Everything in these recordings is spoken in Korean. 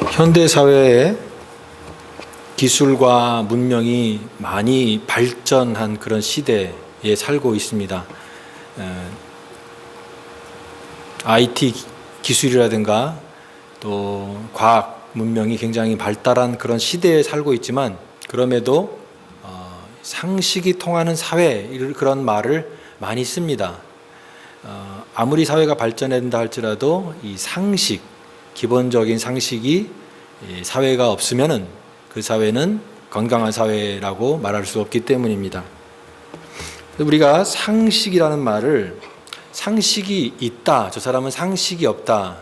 현대 사회에 기술과 문명이 많이 발전한 그런 시대에 살고 있습니다. IT 기술이라든가 또 과학 문명이 굉장히 발달한 그런 시대에 살고 있지만, 그럼에도 상식이 통하는 사회, 그런 말을 많이 씁니다. 아무리 사회가 발전한다 할지라도 이 상식, 기본적인 상식이 사회가 없으면은 그 사회는 건강한 사회라고 말할 수 없기 때문입니다. 우리가 상식이라는 말을, 상식이 있다, 저 사람은 상식이 없다,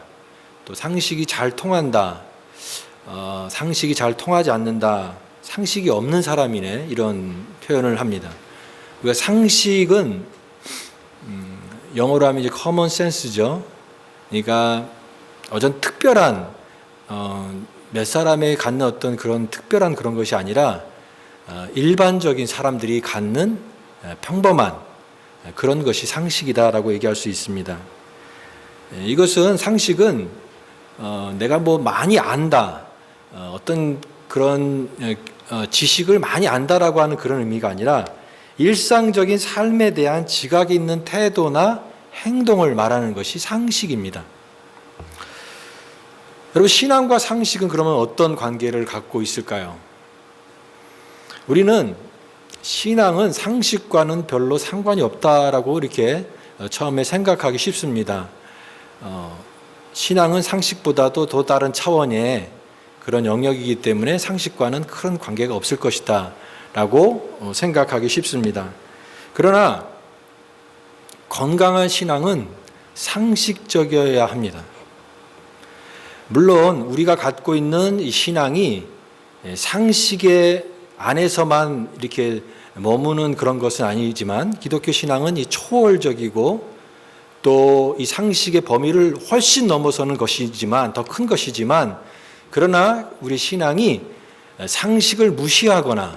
또 상식이 잘 통한다, 상식이 잘 통하지 않는다, 상식이 없는 사람이네, 이런 표현을 합니다. 우리가 상식은 영어로 하면 이제 common sense죠. 그러니까 어떤 특별한 몇 사람에 갖는 어떤 그런 특별한 그런 것이 아니라 일반적인 사람들이 갖는 평범한 그런 것이 상식이다라고 얘기할 수 있습니다. 이것은, 상식은 내가 뭐 많이 안다, 어떤 그런 지식을 많이 안다라고 하는 그런 의미가 아니라 일상적인 삶에 대한 지각이 있는 태도나 행동을 말하는 것이 상식입니다. 여러분, 신앙과 상식은 그러면 어떤 관계를 갖고 있을까요? 우리는 신앙은 상식과는 별로 상관이 없다라고 이렇게 처음에 생각하기 쉽습니다. 신앙은 상식보다도 더 다른 차원의 그런 영역이기 때문에 상식과는 큰 관계가 없을 것이다 라고 생각하기 쉽습니다. 그러나 건강한 신앙은 상식적이어야 합니다. 물론 우리가 갖고 있는 이 신앙이 상식의 안에서만 이렇게 머무는 그런 것은 아니지만, 기독교 신앙은 이 초월적이고 또 이 상식의 범위를 훨씬 넘어서는 것이지만, 더 큰 것이지만, 그러나 우리 신앙이 상식을 무시하거나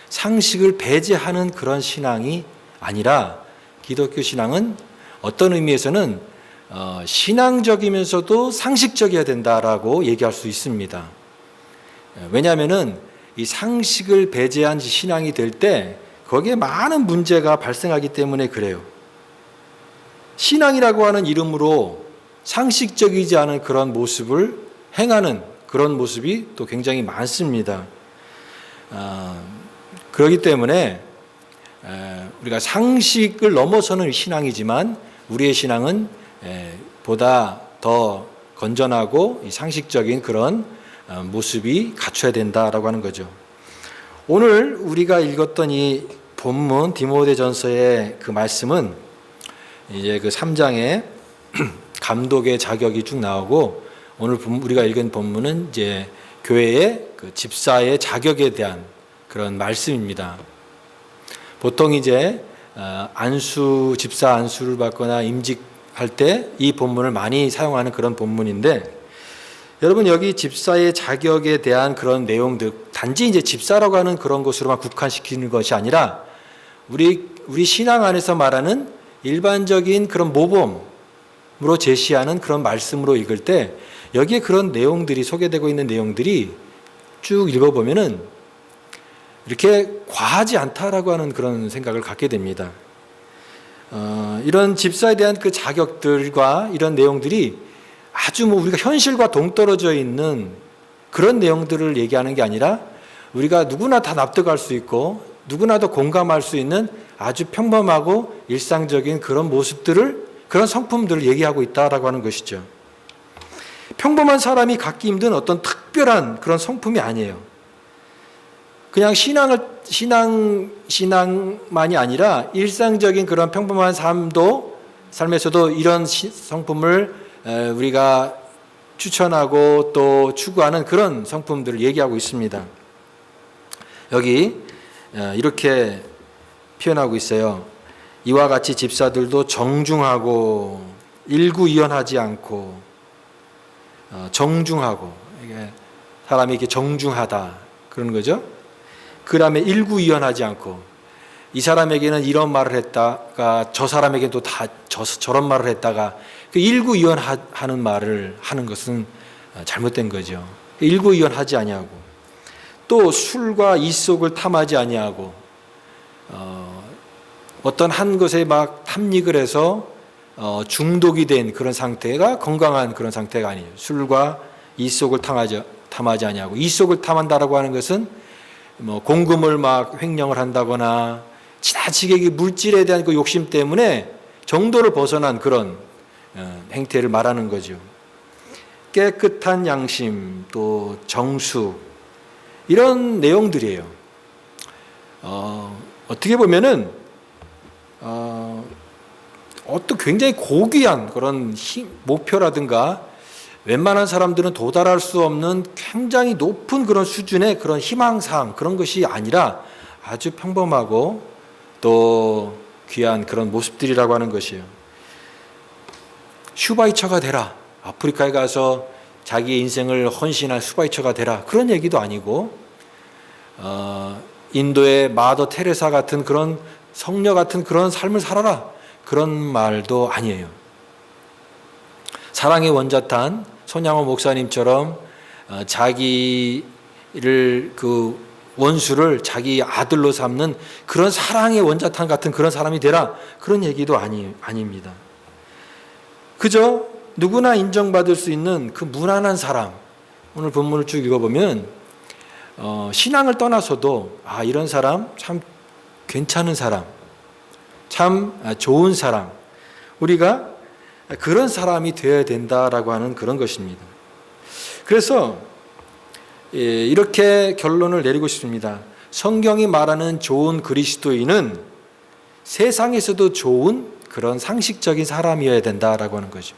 상식을 배제하는 그런 신앙이 아니라, 기독교 신앙은 어떤 의미에서는 신앙적이면서도 상식적이어야 된다라고 얘기할 수 있습니다. 왜냐하면은 이 상식을 배제한 신앙이 될 때 거기에 많은 문제가 발생하기 때문에 그래요. 신앙이라고 하는 이름으로 상식적이지 않은 그런 모습을 행하는 그런 모습이 또 굉장히 많습니다. 그렇기 때문에 우리가 상식을 넘어서는 신앙이지만, 우리의 신앙은 보다 더 건전하고 상식적인 그런 모습이 갖춰야 된다라고 하는 거죠. 오늘 우리가 읽었던 이 본문 디모데전서의 그 말씀은 이제 그 3장에 감독의 자격이 쭉 나오고, 오늘 우리가 읽은 본문은 이제 교회의 그 집사의 자격에 대한 그런 말씀입니다. 보통 이제 집사 안수를 받거나 임직할 때 이 본문을 많이 사용하는 그런 본문인데, 여러분, 여기 집사의 자격에 대한 그런 내용들, 단지 이제 집사라고 하는 그런 것으로만 국한시키는 것이 아니라 우리 신앙 안에서 말하는 일반적인 그런 모범으로 제시하는 그런 말씀으로 읽을 때, 여기에 그런 내용들이 소개되고 있는 내용들이 쭉 읽어보면은 이렇게 과하지 않다라고 하는 그런 생각을 갖게 됩니다. 이런 집사에 대한 그 자격들과 이런 내용들이 아주 우리가 현실과 동떨어져 있는 그런 내용들을 얘기하는 게 아니라, 우리가 누구나 다 납득할 수 있고 누구나도 공감할 수 있는 아주 평범하고 일상적인 그런 모습들을, 그런 성품들을 얘기하고 있다라고 하는 것이죠. 평범한 사람이 갖기 힘든 어떤 특별한 그런 성품이 아니에요. 그냥 신앙만이 아니라 일상적인 그런 평범한 삶에서도 이런 성품을 우리가 추천하고 또 추구하는 그런 성품들을 얘기하고 있습니다. 여기 이렇게 표현하고 있어요. 이와 같이 집사들도 정중하고 일구이연하지 않고, 정중하고, 이게 사람이 이렇게 정중하다 그런 거죠. 그 다음에 일구이연하지 않고, 이 사람에게는 이런 말을 했다가 저 사람에게도 다 저런 말을 했다가, 그 일구이연하는 말을 하는 것은 잘못된 거죠. 일구이연하지 아니하고, 또 술과 이속을 탐하지 아니하고, 어떤 한 것에 막 탐닉을 해서 중독이 된 그런 상태가 건강한 그런 상태가 아니에요. 술과 이속을 탐하지 아니하고, 이속을 탐한다라고 하는 것은 뭐 공금을 막 횡령을 한다거나 지나치게 물질에 대한 그 욕심 때문에 정도를 벗어난 그런 행태를 말하는 거죠. 깨끗한 양심, 또 정수, 이런 내용들이에요. 어떻게 보면은 어떤 굉장히 고귀한 그런 목표라든가 웬만한 사람들은 도달할 수 없는 굉장히 높은 그런 수준의 그런 희망사항, 그런 것이 아니라 아주 평범하고 또 귀한 그런 모습들이라고 하는 것이에요. 슈바이처가 되라, 아프리카에 가서 자기의 인생을 헌신한 슈바이처가 되라, 그런 얘기도 아니고, 인도의 마더 테레사 같은 그런 성녀 같은 그런 삶을 살아라, 그런 말도 아니에요. 사랑의 원자탄 손양호 목사님처럼 자기를 그 원수를 자기 아들로 삼는 그런 사랑의 원자탄 같은 그런 사람이 되라, 그런 얘기도 아닙니다. 그저 누구나 인정받을 수 있는 그 무난한 사람, 오늘 본문을 쭉 읽어보면 신앙을 떠나서도 이런 사람 참 괜찮은 사람, 참 좋은 사람, 우리가 그런 사람이 되어야 된다라고 하는 그런 것입니다. 그래서 이렇게 결론을 내리고 싶습니다. 성경이 말하는 좋은 그리스도인은 세상에서도 좋은 그런 상식적인 사람이어야 된다라고 하는 거죠.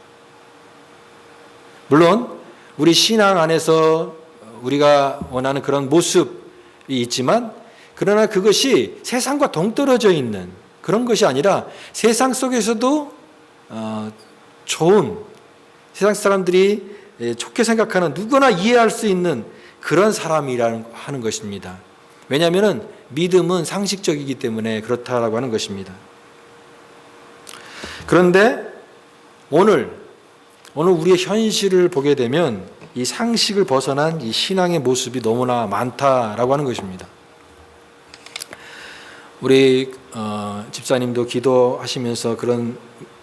물론 우리 신앙 안에서 우리가 원하는 그런 모습이 있지만, 그러나 그것이 세상과 동떨어져 있는 그런 것이 아니라 세상 속에서도 좋은, 세상 사람들이 좋게 생각하는, 누구나 이해할 수 있는 그런 사람이라는 하는 것입니다. 왜냐하면 믿음은 상식적이기 때문에 그렇다라고 하는 것입니다. 그런데 오늘 우리의 현실을 보게 되면 이 상식을 벗어난 이 신앙의 모습이 너무나 많다라고 하는 것입니다. 우리 집사님도 기도하시면서 그런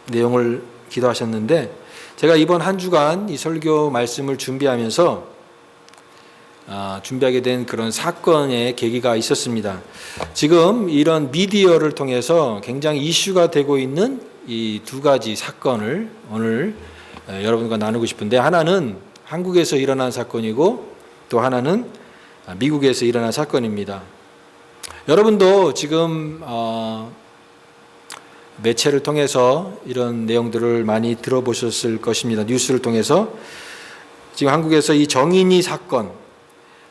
내용을 기도하셨는데, 제가 이번 한 주간 이 설교 말씀을 준비하면서 준비하게 된 그런 사건의 계기가 있었습니다. 지금 이런 미디어를 통해서 굉장히 이슈가 되고 있는 이 두 가지 사건을 오늘 여러분과 나누고 싶은데, 하나는 한국에서 일어난 사건이고 또 하나는 미국에서 일어난 사건입니다. 여러분도 지금 매체를 통해서 이런 내용들을 많이 들어보셨을 것입니다. 뉴스를 통해서 지금 한국에서 이 정인이 사건,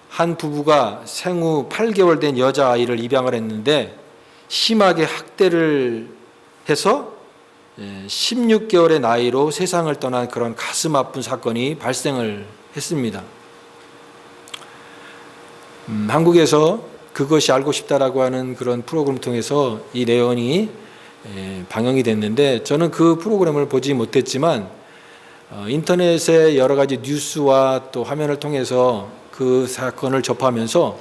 한 부부가 생후 8개월 된 여자아이를 입양을 했는데 심하게 학대를 해서 16개월의 나이로 세상을 떠난 그런 가슴 아픈 사건이 발생을 했습니다. 한국에서 그것이 알고 싶다라고 하는 그런 프로그램을 통해서 이 내용이 방영이 됐는데, 저는 그 프로그램을 보지 못했지만 인터넷의 여러 가지 뉴스와 또 화면을 통해서 그 사건을 접하면서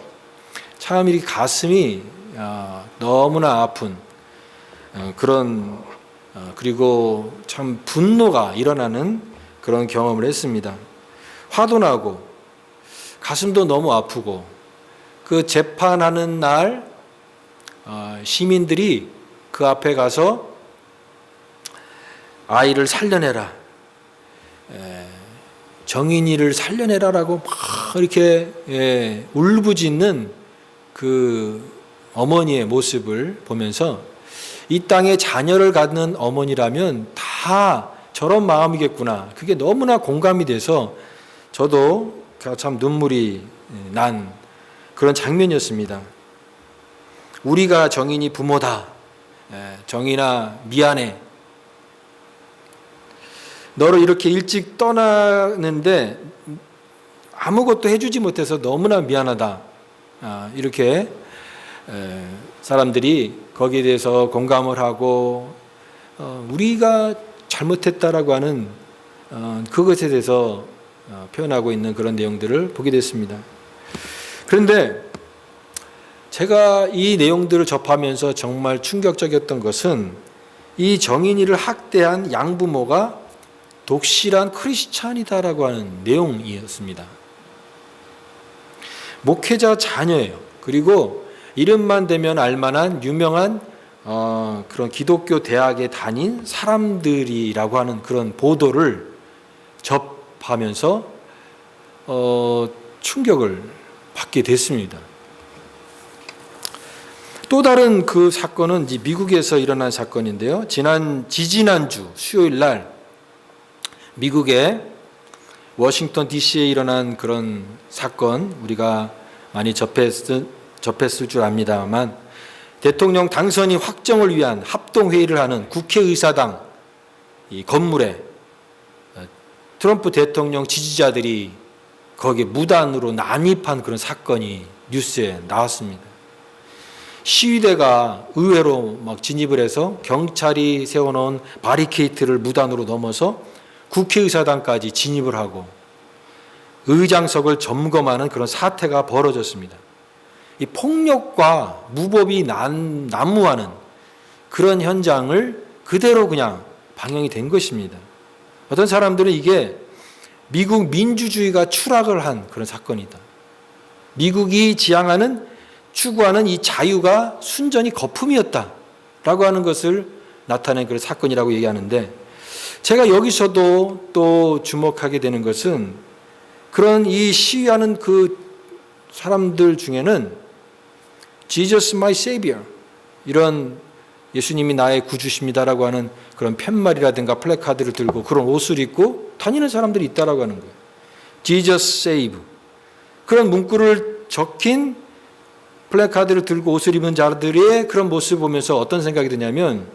참 이 가슴이 너무나 아픈 그런, 그리고 참 분노가 일어나는 그런 경험을 했습니다. 화도 나고 가슴도 너무 아프고, 그 재판하는 날 시민들이 그 앞에 가서 아이를 살려내라, 정인이를 살려내라라고 막 이렇게 울부짖는 그 어머니의 모습을 보면서, 이 땅에 자녀를 갖는 어머니라면 다 저런 마음이겠구나, 그게 너무나 공감이 돼서 저도 참 눈물이 난 그런 장면이었습니다. 우리가 정인이 부모다, 정인아 미안해, 너를 이렇게 일찍 떠나는데 아무것도 해주지 못해서 너무나 미안하다, 이렇게 사람들이 거기에 대해서 공감을 하고 우리가 잘못했다라고 하는 그것에 대해서 표현하고 있는 그런 내용들을 보게 됐습니다. 그런데 제가 이 내용들을 접하면서 정말 충격적이었던 것은 이 정인이를 학대한 양부모가 독실한 크리스찬이다라고 하는 내용이었습니다. 목회자 자녀예요. 그리고 이름만 대면 알만한 유명한 그런 기독교 대학에 다닌 사람들이라고 하는 그런 보도를 접하면서 충격을 받게 됐습니다. 또 다른 그 사건은 이제 미국에서 일어난 사건인데요. 지지난주 수요일 날 미국의 워싱턴 DC에 일어난 그런 사건, 우리가 많이 접했을 줄 압니다만, 대통령 당선이 확정을 위한 합동회의를 하는 국회의사당 이 건물에 트럼프 대통령 지지자들이 거기에 무단으로 난입한 그런 사건이 뉴스에 나왔습니다. 시위대가 의회로 막 진입을 해서 경찰이 세워놓은 바리케이트를 무단으로 넘어서 국회의사당까지 진입을 하고 의장석을 점검하는 그런 사태가 벌어졌습니다. 이 폭력과 무법이 난무하는 그런 현장을 그대로 그냥 방영이 된 것입니다. 어떤 사람들은 이게 미국 민주주의가 추락을 한 그런 사건이다. 미국이 추구하는 이 자유가 순전히 거품이었다라고 하는 것을 나타낸 그런 사건이라고 얘기하는데, 제가 여기서도 또 주목하게 되는 것은 그런 이 시위하는 그 사람들 중에는 Jesus my Savior, 이런 예수님이 나의 구주십니다라고 하는 그런 팻말이라든가 플래카드를 들고 그런 옷을 입고 다니는 사람들이 있다라고 하는 거예요. Jesus save, 그런 문구를 적힌 플래카드를 들고 옷을 입은 자들의 그런 모습을 보면서 어떤 생각이 드냐면,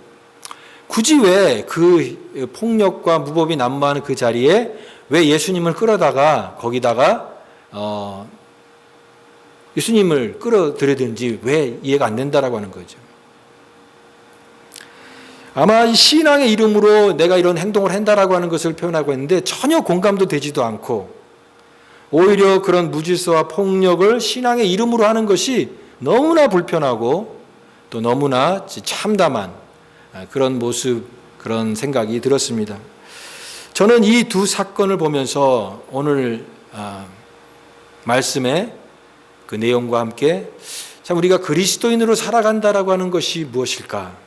굳이 왜 그 폭력과 무법이 난무하는 그 자리에 왜 예수님을 끌어다가 거기다가 예수님을 끌어들이든지 왜 이해가 안 된다라고 하는 거죠. 아마 이 신앙의 이름으로 내가 이런 행동을 한다라고 하는 것을 표현하고 있는데 전혀 공감도 되지도 않고, 오히려 그런 무질서와 폭력을 신앙의 이름으로 하는 것이 너무나 불편하고 또 너무나 참담한 그런 모습, 그런 생각이 들었습니다. 저는 이 두 사건을 보면서 오늘 말씀의 그 내용과 함께 참 우리가 그리스도인으로 살아간다라고 하는 것이 무엇일까?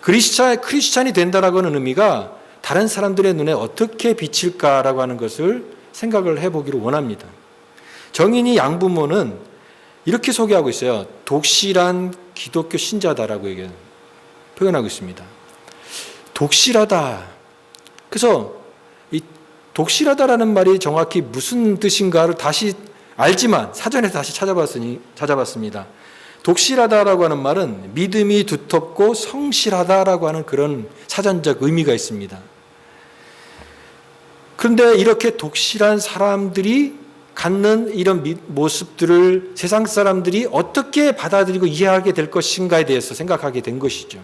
크리스찬이 된다라고 하는 의미가 다른 사람들의 눈에 어떻게 비칠까라고 하는 것을 생각을 해보기를 원합니다. 정인이 양부모는 이렇게 소개하고 있어요. 독실한 기독교 신자다라고 표현하고 있습니다. 독실하다. 그래서 이 독실하다라는 말이 정확히 무슨 뜻인가를 다시 알지만 사전에 다시 찾아봤습니다. 독실하다라고 하는 말은 믿음이 두텁고 성실하다라고 하는 그런 사전적 의미가 있습니다. 그런데 이렇게 독실한 사람들이 갖는 이런 모습들을 세상 사람들이 어떻게 받아들이고 이해하게 될 것인가에 대해서 생각하게 된 것이죠.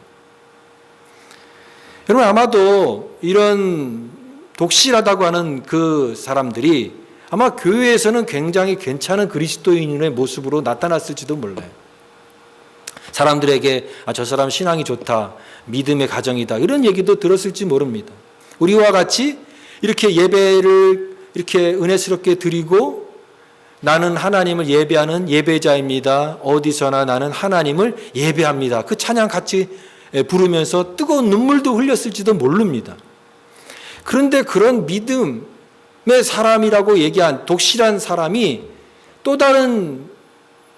여러분, 아마도 이런 독실하다고 하는 그 사람들이 아마 교회에서는 굉장히 괜찮은 그리스도인의 모습으로 나타났을지도 몰라요. 사람들에게 저 사람 신앙이 좋다, 믿음의 가정이다, 이런 얘기도 들었을지 모릅니다. 우리와 같이 이렇게 예배를 이렇게 은혜스럽게 드리고 나는 하나님을 예배하는 예배자입니다, 어디서나 나는 하나님을 예배합니다, 그 찬양 같이 부르면서 뜨거운 눈물도 흘렸을지도 모릅니다. 그런데 그런 믿음의 사람이라고 얘기한 독실한 사람이 또 다른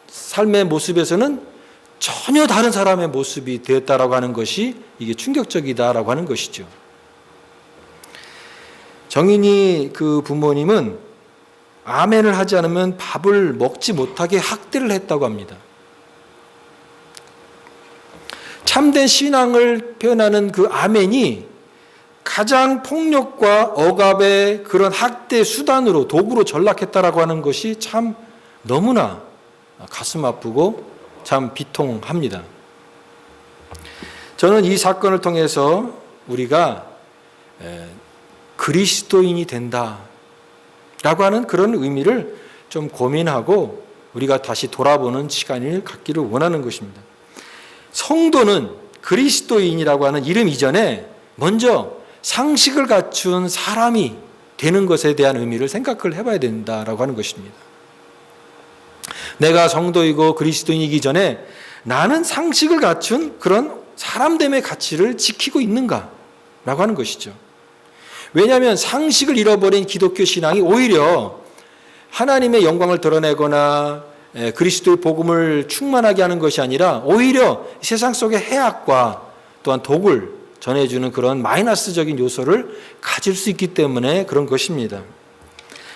삶의 모습에서는 전혀 다른 사람의 모습이 되었다라고 하는 것이 이게 충격적이다라고 하는 것이죠. 정인이 그 부모님은 아멘을 하지 않으면 밥을 먹지 못하게 학대를 했다고 합니다. 참된 신앙을 표현하는 그 아멘이 가장 폭력과 억압의 그런 학대 수단으로 도구로 전락했다라고 하는 것이 참 너무나 가슴 아프고 참 비통합니다. 저는 이 사건을 통해서 우리가 그리스도인이 된다, 라고 하는 그런 의미를 좀 고민하고 우리가 다시 돌아보는 시간을 갖기를 원하는 것입니다. 성도는 그리스도인이라고 하는 이름 이전에 먼저 상식을 갖춘 사람이 되는 것에 대한 의미를 생각을 해봐야 된다라고 하는 것입니다. 내가 성도이고 그리스도인이기 전에 나는 상식을 갖춘 그런 사람됨의 가치를 지키고 있는가? 라고 하는 것이죠. 왜냐하면 상식을 잃어버린 기독교 신앙이 오히려 하나님의 영광을 드러내거나 그리스도의 복음을 충만하게 하는 것이 아니라 오히려 세상 속의 해악과 또한 독을 전해주는 그런 마이너스적인 요소를 가질 수 있기 때문에 그런 것입니다.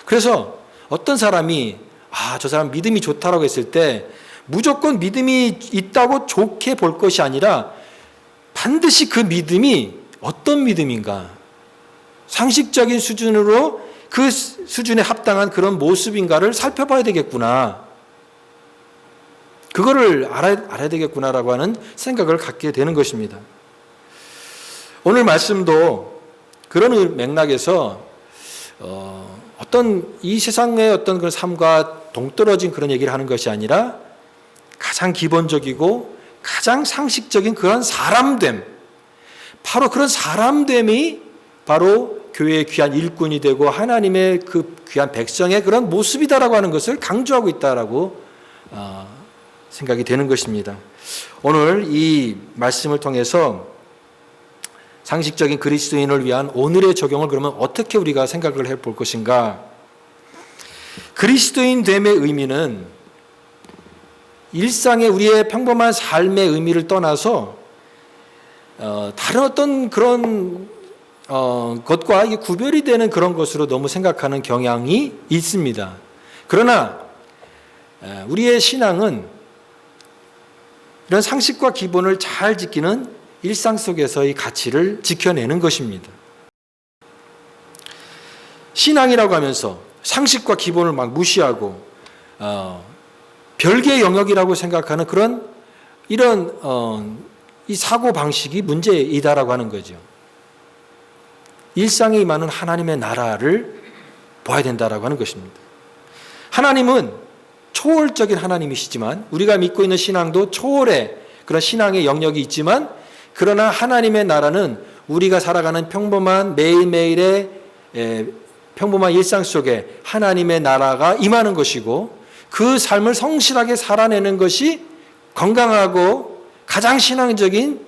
그래서 어떤 사람이 저 사람 믿음이 좋다라고 했을 때 무조건 믿음이 있다고 좋게 볼 것이 아니라 반드시 그 믿음이 어떤 믿음인가, 상식적인 수준으로 그 수준에 합당한 그런 모습인가를 살펴봐야 되겠구나, 그거를 알아야 되겠구나라고 하는 생각을 갖게 되는 것입니다. 오늘 말씀도 그런 맥락에서 어떤 이 세상의 어떤 그런 삶과 동떨어진 그런 얘기를 하는 것이 아니라 가장 기본적이고 가장 상식적인 그런 사람됨, 바로 그런 사람됨이 바로 교회의 귀한 일꾼이 되고 하나님의 그 귀한 백성의 그런 모습이다라고 하는 것을 강조하고 있다라고 생각이 되는 것입니다. 오늘 이 말씀을 통해서 상식적인 그리스도인을 위한 오늘의 적용을 그러면 어떻게 우리가 생각을 해볼 것인가? 그리스도인 됨의 의미는 일상의 우리의 평범한 삶의 의미를 떠나서 다른 어떤 그런 것과 이게 구별이 되는 그런 것으로 너무 생각하는 경향이 있습니다. 그러나 우리의 신앙은 이런 상식과 기본을 잘 지키는 일상 속에서의 가치를 지켜내는 것입니다. 신앙이라고 하면서 상식과 기본을 막 무시하고 별개의 영역이라고 생각하는 그런 이런 이 사고 방식이 문제이다라고 하는 거죠. 일상에 임하는 하나님의 나라를 봐야 된다라고 하는 것입니다. 하나님은 초월적인 하나님이시지만 우리가 믿고 있는 신앙도 초월의 그런 신앙의 영역이 있지만 그러나 하나님의 나라는 우리가 살아가는 평범한 매일매일의 평범한 일상 속에 하나님의 나라가 임하는 것이고 그 삶을 성실하게 살아내는 것이 건강하고 가장 신앙적인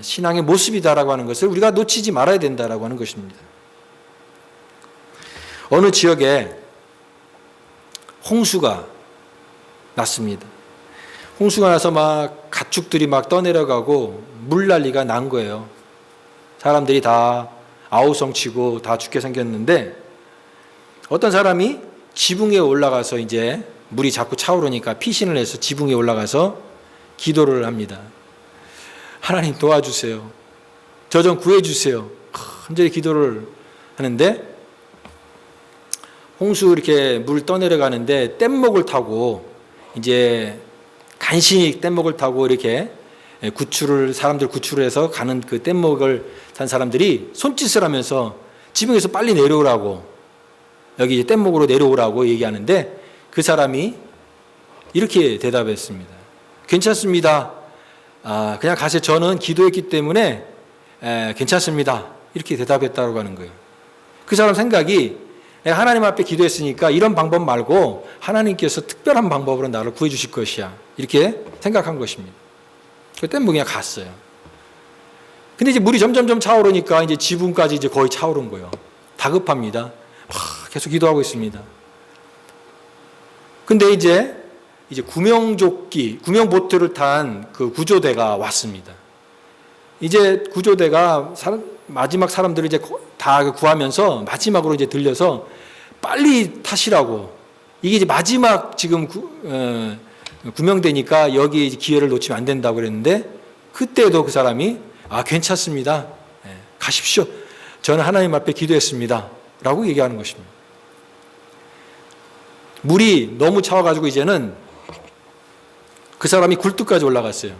신앙의 모습이다라고 하는 것을 우리가 놓치지 말아야 된다라고 하는 것입니다. 어느 지역에 홍수가 났습니다. 홍수가 나서 막 가축들이 막 떠내려가고 물난리가 난 거예요. 사람들이 다 아우성치고 다 죽게 생겼는데 어떤 사람이 지붕에 올라가서 이제 물이 자꾸 차오르니까 피신을 해서 지붕에 올라가서 기도를 합니다. 하나님 도와주세요. 저 좀 구해주세요. 간절히 기도를 하는데 홍수 이렇게 물 떠내려가는데 뗏목을 타고 이제 간신히 뗏목을 타고 이렇게 사람들 구출을 해서 가는 그 뗏목을 탄 사람들이 손짓을 하면서 지붕에서 빨리 내려오라고 여기 뗏목으로 내려오라고 얘기하는데 그 사람이 이렇게 대답했습니다. 괜찮습니다. 그냥 가세요. 저는 기도했기 때문에 괜찮습니다. 이렇게 대답했다고 하는 거예요. 그 사람 생각이 하나님 앞에 기도했으니까 이런 방법 말고 하나님께서 특별한 방법으로 나를 구해 주실 것이야. 이렇게 생각한 것입니다. 그때 뭐 그냥 갔어요. 근데 이제 물이 점점점 차오르니까 이제 지붕까지 이제 거의 차오른 거예요. 다급합니다. 계속 기도하고 있습니다. 근데 이제 구명보트를 탄 그 구조대가 왔습니다. 이제 구조대가 마지막 사람들을 이제 다 구하면서 마지막으로 이제 들려서 빨리 타시라고. 이게 이제 마지막 지금 구명대니까 여기 기회를 놓치면 안 된다고 그랬는데 그때도 그 사람이 괜찮습니다. 가십시오. 저는 하나님 앞에 기도했습니다. 라고 얘기하는 것입니다. 물이 너무 차와가지고 이제는 그 사람이 굴뚝까지 올라갔어요.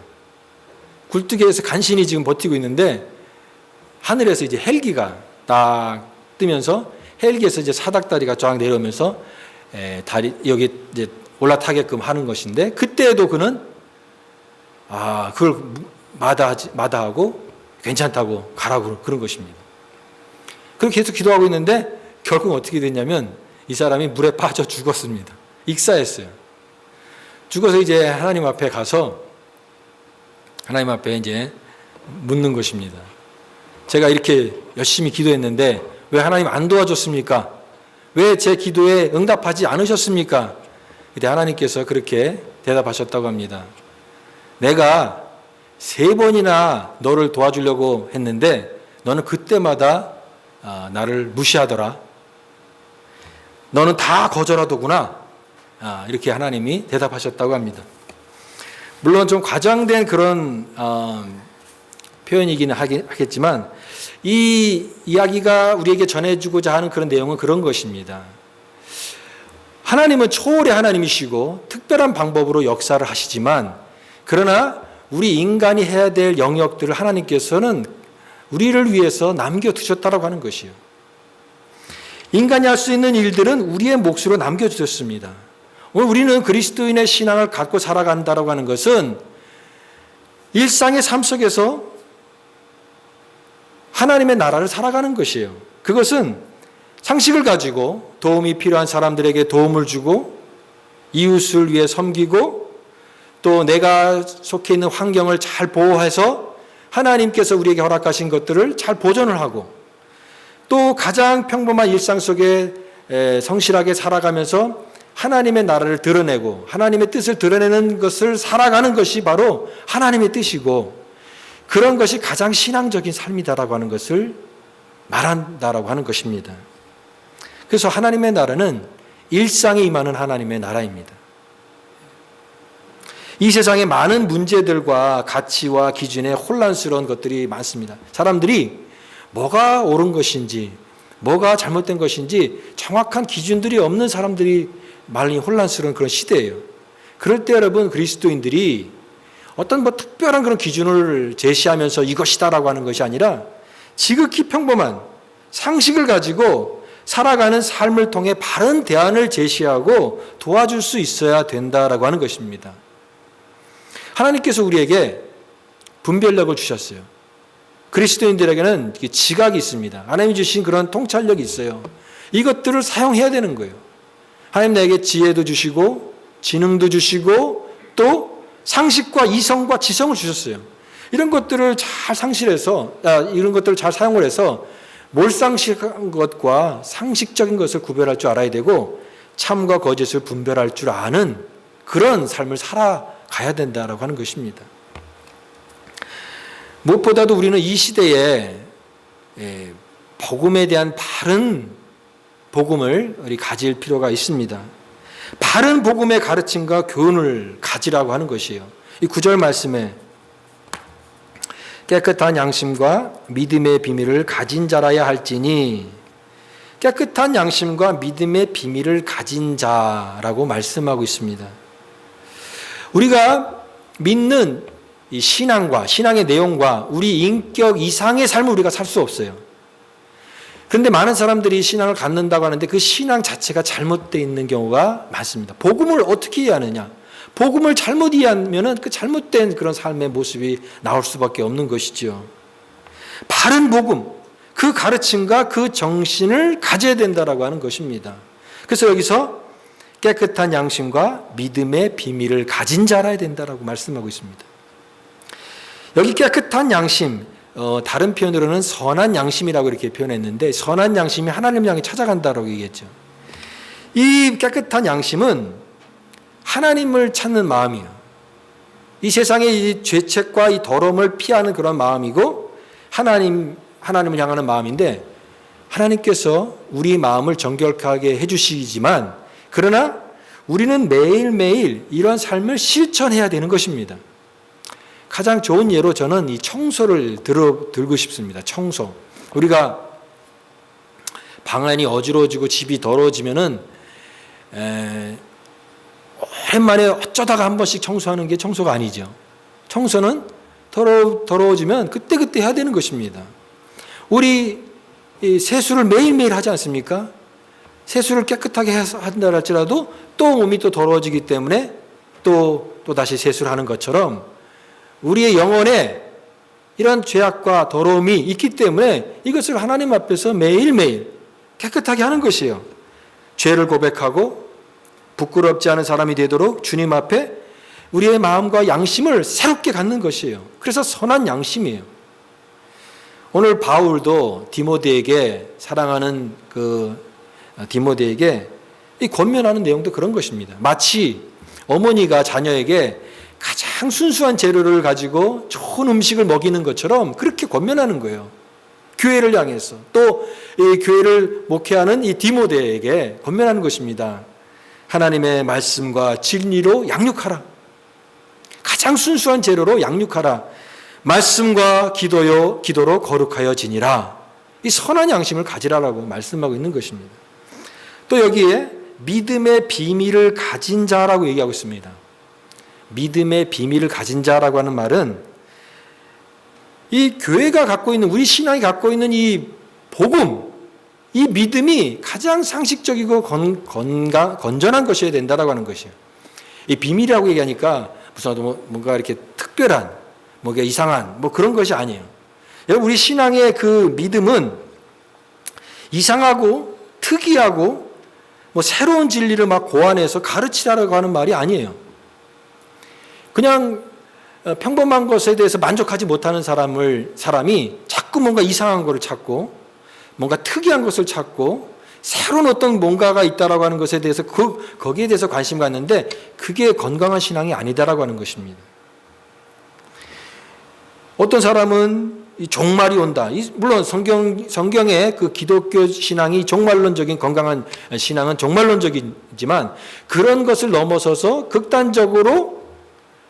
굴뚝에서 간신히 지금 버티고 있는데 하늘에서 이제 헬기가 딱 뜨면서 헬기에서 이제 사닥다리가 쫙 내려오면서 다리 여기 이제 올라타게끔 하는 것인데, 그때에도 그는 그걸 마다하고 괜찮다고 가라고 그런 것입니다. 그렇게 계속 기도하고 있는데 결국 어떻게 됐냐면 이 사람이 물에 빠져 죽었습니다. 익사했어요. 죽어서 이제 하나님 앞에 가서 하나님 앞에 이제 묻는 것입니다. 제가 이렇게 열심히 기도했는데 왜 하나님 안 도와줬습니까? 왜 제 기도에 응답하지 않으셨습니까? 그때 하나님께서 그렇게 대답하셨다고 합니다. 내가 3번이나 너를 도와주려고 했는데 너는 그때마다 나를 무시하더라. 너는 다 거절하더구나. 이렇게 하나님이 대답하셨다고 합니다. 물론 좀 과장된 그런 표현이기는 하겠지만 이 이야기가 우리에게 전해주고자 하는 그런 내용은 그런 것입니다. 하나님은 초월의 하나님이시고 특별한 방법으로 역사를 하시지만, 그러나 우리 인간이 해야 될 영역들을 하나님께서는 우리를 위해서 남겨두셨다고 하는 것이요. 인간이 할 수 있는 일들은 우리의 몫으로 남겨주셨습니다. 오늘 우리는 그리스도인의 신앙을 갖고 살아간다고 하는 것은 일상의 삶 속에서 하나님의 나라를 살아가는 것이에요. 그것은 상식을 가지고 도움이 필요한 사람들에게 도움을 주고, 이웃을 위해 섬기고, 또 내가 속해 있는 환경을 잘 보호해서 하나님께서 우리에게 허락하신 것들을 잘 보존을 하고, 또 가장 평범한 일상 속에 성실하게 살아가면서 하나님의 나라를 드러내고 하나님의 뜻을 드러내는 것을 살아가는 것이 바로 하나님의 뜻이고, 그런 것이 가장 신앙적인 삶이다라고 하는 것을 말한다라고 하는 것입니다. 그래서 하나님의 나라는 일상에 임하는 하나님의 나라입니다. 이 세상에 많은 문제들과 가치와 기준에 혼란스러운 것들이 많습니다. 사람들이 뭐가 옳은 것인지 뭐가 잘못된 것인지 정확한 기준들이 없는 사람들이 많이 혼란스러운 그런 시대예요. 그럴 때 여러분, 그리스도인들이 어떤 특별한 그런 기준을 제시하면서 이것이다라고 하는 것이 아니라 지극히 평범한 상식을 가지고 살아가는 삶을 통해 바른 대안을 제시하고 도와줄 수 있어야 된다라고 하는 것입니다. 하나님께서 우리에게 분별력을 주셨어요. 그리스도인들에게는 지각이 있습니다. 하나님이 주신 그런 통찰력이 있어요. 이것들을 사용해야 되는 거예요. 하나님 나에게 지혜도 주시고 지능도 주시고 또 상식과 이성과 지성을 주셨어요. 이런 것들을 잘 상실해서 이런 것들을 잘 사용을 해서 몰상식한 것과 상식적인 것을 구별할 줄 알아야 되고, 참과 거짓을 분별할 줄 아는 그런 삶을 살아가야 된다라고 하는 것입니다. 무엇보다도 우리는 이 시대에 복음에 대한 바른 복음을 우리 가질 필요가 있습니다. 바른 복음의 가르침과 교훈을 가지라고 하는 것이에요. 이 9절 말씀에 깨끗한 양심과 믿음의 비밀을 가진 자라야 할지니, 깨끗한 양심과 믿음의 비밀을 가진 자라고 말씀하고 있습니다. 우리가 믿는 이 신앙과 신앙의 내용과 우리 인격 이상의 삶을 우리가 살 수 없어요. 그런데 많은 사람들이 신앙을 갖는다고 하는데 그 신앙 자체가 잘못되어 있는 경우가 많습니다. 복음을 어떻게 이해하느냐? 복음을 잘못 이해하면 그 잘못된 그런 삶의 모습이 나올 수밖에 없는 것이죠. 바른 복음, 그 가르침과 그 정신을 가져야 된다라고 하는 것입니다. 그래서 여기서 깨끗한 양심과 믿음의 비밀을 가진 자라야 된다라고 말씀하고 있습니다. 여기 깨끗한 양심, 다른 표현으로는 선한 양심이라고 이렇게 표현했는데, 선한 양심이 하나님을 향해 찾아간다라고 얘기했죠. 이 깨끗한 양심은 하나님을 찾는 마음이에요. 이 세상의 이 죄책과 이 더러움을 피하는 그런 마음이고, 하나님을 향하는 마음인데, 하나님께서 우리 마음을 정결하게 해주시지만, 그러나 우리는 매일매일 이런 삶을 실천해야 되는 것입니다. 가장 좋은 예로 저는 이 청소를 들고 싶습니다. 청소. 우리가 방안이 어지러워지고 집이 더러워지면은 오랜만에 어쩌다가 한 번씩 청소하는 게 청소가 아니죠. 청소는 더러워지면 그때그때 해야 되는 것입니다. 우리 이 세수를 매일매일 하지 않습니까? 세수를 깨끗하게 한다 할지라도 또 몸이 또 더러워지기 때문에 또 다시 세수를 하는 것처럼 우리의 영혼에 이런 죄악과 더러움이 있기 때문에 이것을 하나님 앞에서 매일매일 깨끗하게 하는 것이에요. 죄를 고백하고 부끄럽지 않은 사람이 되도록 주님 앞에 우리의 마음과 양심을 새롭게 갖는 것이에요. 그래서 선한 양심이에요. 오늘 바울도 디모데에게, 사랑하는 디모데에게 이 권면하는 내용도 그런 것입니다. 마치 어머니가 자녀에게 가장 순수한 재료를 가지고 좋은 음식을 먹이는 것처럼 그렇게 권면하는 거예요. 교회를 향해서 또 이 교회를 목회하는 이 디모데에게 권면하는 것입니다. 하나님의 말씀과 진리로 양육하라. 가장 순수한 재료로 양육하라. 말씀과 기도로 거룩하여 지니라. 이 선한 양심을 가지라라고 말씀하고 있는 것입니다. 또 여기에 믿음의 비밀을 가진 자라고 얘기하고 있습니다. 믿음의 비밀을 가진 자라고 하는 말은 이 교회가 갖고 있는, 우리 신앙이 갖고 있는 이 복음, 이 믿음이 가장 상식적이고 건전한 것이어야 된다라고 하는 것이에요. 이 비밀이라고 얘기하니까 무슨 뭔가 이렇게 특별한, 뭔가 이상한 그런 것이 아니에요. 여러분, 우리 신앙의 그 믿음은 이상하고 특이하고 새로운 진리를 막 고안해서 가르치라고 하는 말이 아니에요. 그냥 평범한 것에 대해서 만족하지 못하는 사람이 자꾸 뭔가 이상한 것을 찾고 뭔가 특이한 것을 찾고 새로운 어떤 뭔가가 있다라고 하는 것에 대해서 거기에 대해서 관심 갖는데 그게 건강한 신앙이 아니다라고 하는 것입니다. 어떤 사람은 이 종말이 온다. 물론 성경의 그 기독교 신앙이 종말론적인 건강한 신앙은 종말론적이지만 그런 것을 넘어서서 극단적으로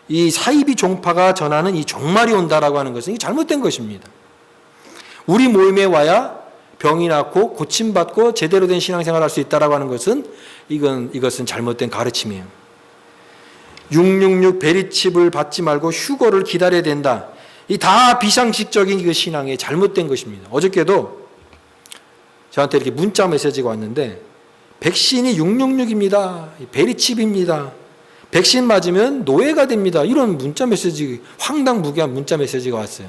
이 사이비 종파가 전하는 이 종말이 온다라고 하는 것은 잘못된 것입니다. 우리 모임에 와야 병이 낫고 고침받고 제대로 된 신앙생활을 할 수 있다라고 하는 것은 이것은 잘못된 가르침이에요. 666 베리칩을 받지 말고 휴거를 기다려야 된다. 이 다 비상식적인 그 신앙이 잘못된 것입니다. 어저께도 저한테 이렇게 문자 메시지가 왔는데 백신이 666입니다. 베리칩입니다. 백신 맞으면 노예가 됩니다. 이런 문자 메시지, 황당무계한 문자 메시지가 왔어요.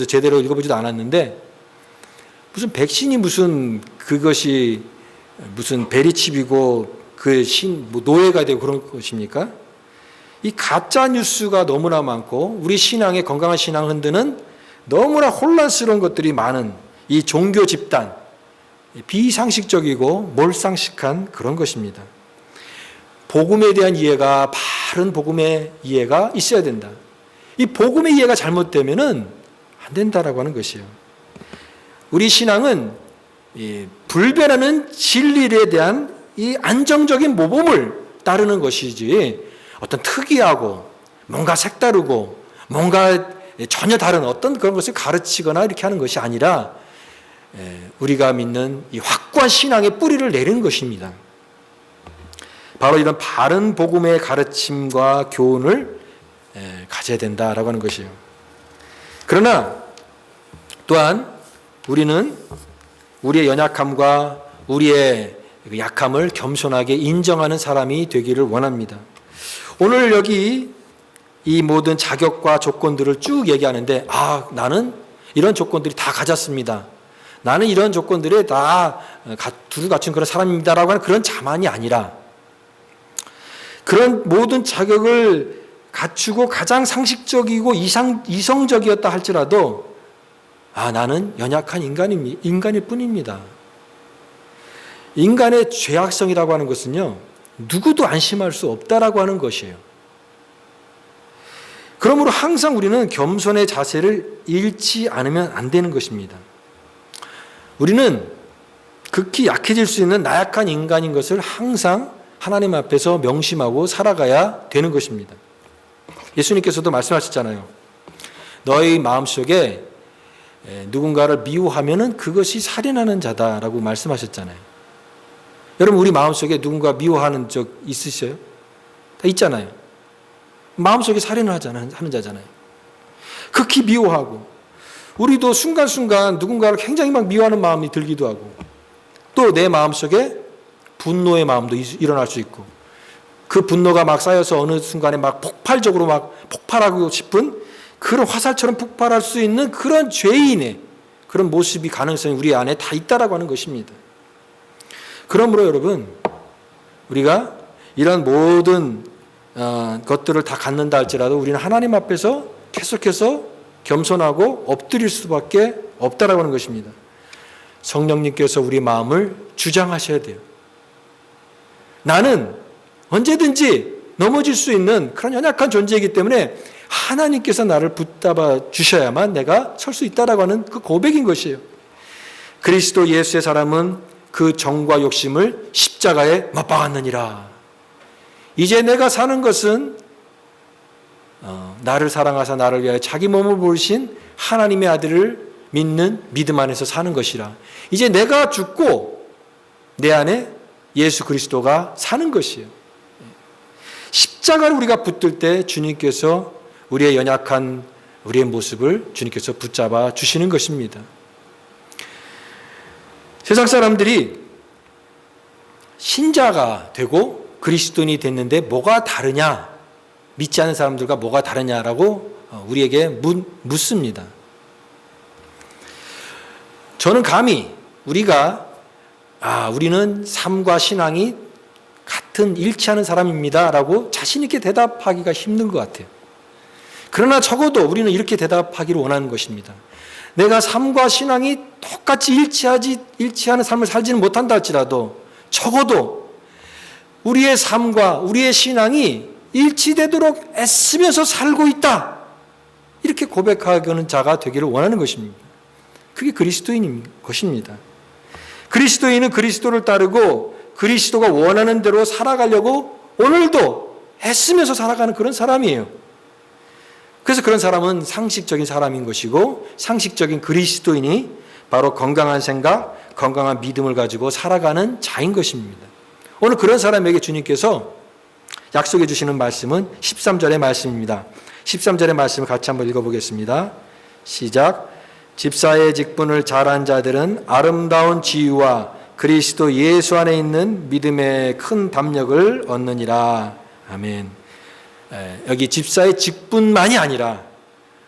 제대로 읽어보지도 않았는데 무슨 백신이 그것이 무슨 베리칩이고 노예가 되고 그런 것입니까? 이 가짜 뉴스가 너무나 많고 우리 신앙의 건강한 신앙을 흔드는 너무나 혼란스러운 것들이 많은 이 종교 집단, 비상식적이고 몰상식한 그런 것입니다. 복음에 대한 이해가, 바른 복음의 이해가 있어야 된다. 이 복음의 이해가 잘못되면은 안 된다라고 하는 것이에요. 우리 신앙은 이 불변하는 진리에 대한 이 안정적인 모범을 따르는 것이지 어떤 특이하고 뭔가 색다르고 뭔가 전혀 다른 어떤 그런 것을 가르치거나 이렇게 하는 것이 아니라 우리가 믿는 이 확고한 신앙의 뿌리를 내리는 것입니다. 바로 이런 바른 복음의 가르침과 교훈을 가져야 된다라고 하는 것이에요. 그러나 또한 우리는 우리의 연약함과 우리의 약함을 겸손하게 인정하는 사람이 되기를 원합니다. 오늘 여기 이 모든 자격과 조건들을 쭉 얘기하는데 나는 이런 조건들이 다 가졌습니다. 나는 이런 조건들에 다 두루 갖춘 그런 사람입니다라고 하는 그런 자만이 아니라 그런 모든 자격을 갖추고 가장 상식적이고 이성적이었다 할지라도 나는 연약한 인간일 뿐입니다. 인간의 죄악성이라고 하는 것은요, 누구도 안심할 수 없다라고 하는 것이에요. 그러므로 항상 우리는 겸손의 자세를 잃지 않으면 안 되는 것입니다. 우리는 극히 약해질 수 있는 나약한 인간인 것을 항상 하나님 앞에서 명심하고 살아가야 되는 것입니다. 예수님께서도 말씀하셨잖아요. 너희 마음속에 누군가를 미워하면은 그것이 살인하는 자다라고 말씀하셨잖아요. 여러분, 우리 마음속에 누군가 미워하는 적 있으셔요? 다 있잖아요. 마음속에 살인을 하는 자잖아요. 극히 미워하고 우리도 순간순간 누군가를 굉장히 막 미워하는 마음이 들기도 하고 또 내 마음속에 분노의 마음도 일어날 수 있고 그 분노가 막 쌓여서 어느 순간에 막 폭발적으로 막 폭발하고 싶은 그런 화살처럼 폭발할 수 있는 그런 죄인의 그런 모습이 가능성이 우리 안에 다 있다라고 하는 것입니다. 그러므로 여러분 우리가 이런 모든 것들을 다 갖는다 할지라도 우리는 하나님 앞에서 계속해서 겸손하고 엎드릴 수밖에 없다라고 하는 것입니다. 성령님께서 우리 마음을 주장하셔야 돼요. 나는 언제든지 넘어질 수 있는 그런 연약한 존재이기 때문에 하나님께서 나를 붙잡아 주셔야만 내가 설 수 있다라고 하는 그 고백인 것이에요. 그리스도 예수의 사람은 그 정과 욕심을 십자가에 못 박았느니라. 이제 내가 사는 것은 나를 사랑하사 나를 위하여 자기 몸을 부으신 하나님의 아들을 믿는 믿음 안에서 사는 것이라. 이제 내가 죽고 내 안에 예수 그리스도가 사는 것이에요. 십자가를 우리가 붙들 때 주님께서 우리의 연약한 우리의 모습을 주님께서 붙잡아 주시는 것입니다. 세상 사람들이 신자가 되고 그리스도인이 됐는데 뭐가 다르냐? 믿지 않는 사람들과 뭐가 다르냐라고 우리에게 묻습니다. 저는 감히 우리는 삶과 신앙이 같은 일치하는 사람입니다 라고 자신 있게 대답하기가 힘든 것 같아요. 그러나 적어도 우리는 이렇게 대답하기를 원하는 것입니다. 내가 삶과 신앙이 똑같이 일치하는 삶을 살지는 못한다 할지라도 적어도 우리의 삶과 우리의 신앙이 일치되도록 애쓰면서 살고 있다. 이렇게 고백하는 자가 되기를 원하는 것입니다. 그게 그리스도인인 것입니다. 그리스도인은 그리스도를 따르고 그리스도가 원하는 대로 살아가려고 오늘도 애쓰면서 살아가는 그런 사람이에요. 그래서 그런 사람은 상식적인 사람인 것이고 상식적인 그리스도인이 바로 건강한 생각, 건강한 믿음을 가지고 살아가는 자인 것입니다. 오늘 그런 사람에게 주님께서 약속해 주시는 말씀은 13절의 말씀입니다. 13절의 말씀을 같이 한번 읽어보겠습니다. 시작. 집사의 직분을 잘한 자들은 아름다운 지위와 그리스도 예수 안에 있는 믿음의 큰 담력을 얻느니라. 아멘. 여기 집사의 직분만이 아니라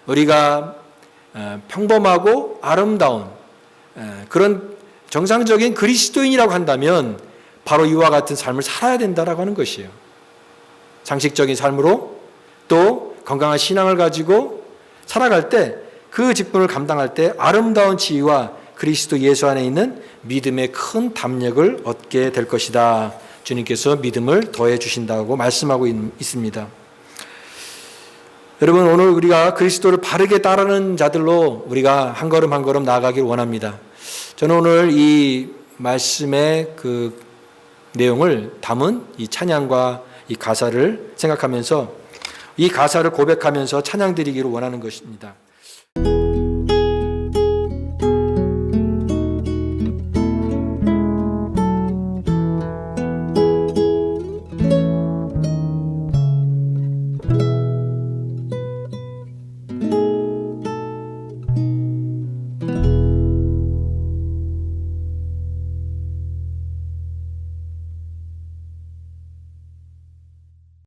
우리가 평범하고 아름다운 그런 정상적인 그리스도인이라고 한다면 바로 이와 같은 삶을 살아야 된다라고 하는 것이에요. 상식적인 삶으로 또 건강한 신앙을 가지고 살아갈 때 그 직분을 감당할 때 아름다운 지위와 그리스도 예수 안에 있는 믿음의 큰 담력을 얻게 될 것이다. 주님께서 믿음을 더해 주신다고 말씀하고 있습니다. 여러분 오늘 우리가 그리스도를 바르게 따르는 자들로 우리가 한 걸음 한 걸음 나아가길 원합니다. 저는 오늘 이 말씀의 그 내용을 담은 이 찬양과 이 가사를 생각하면서 이 가사를 고백하면서 찬양 드리기를 원하는 것입니다.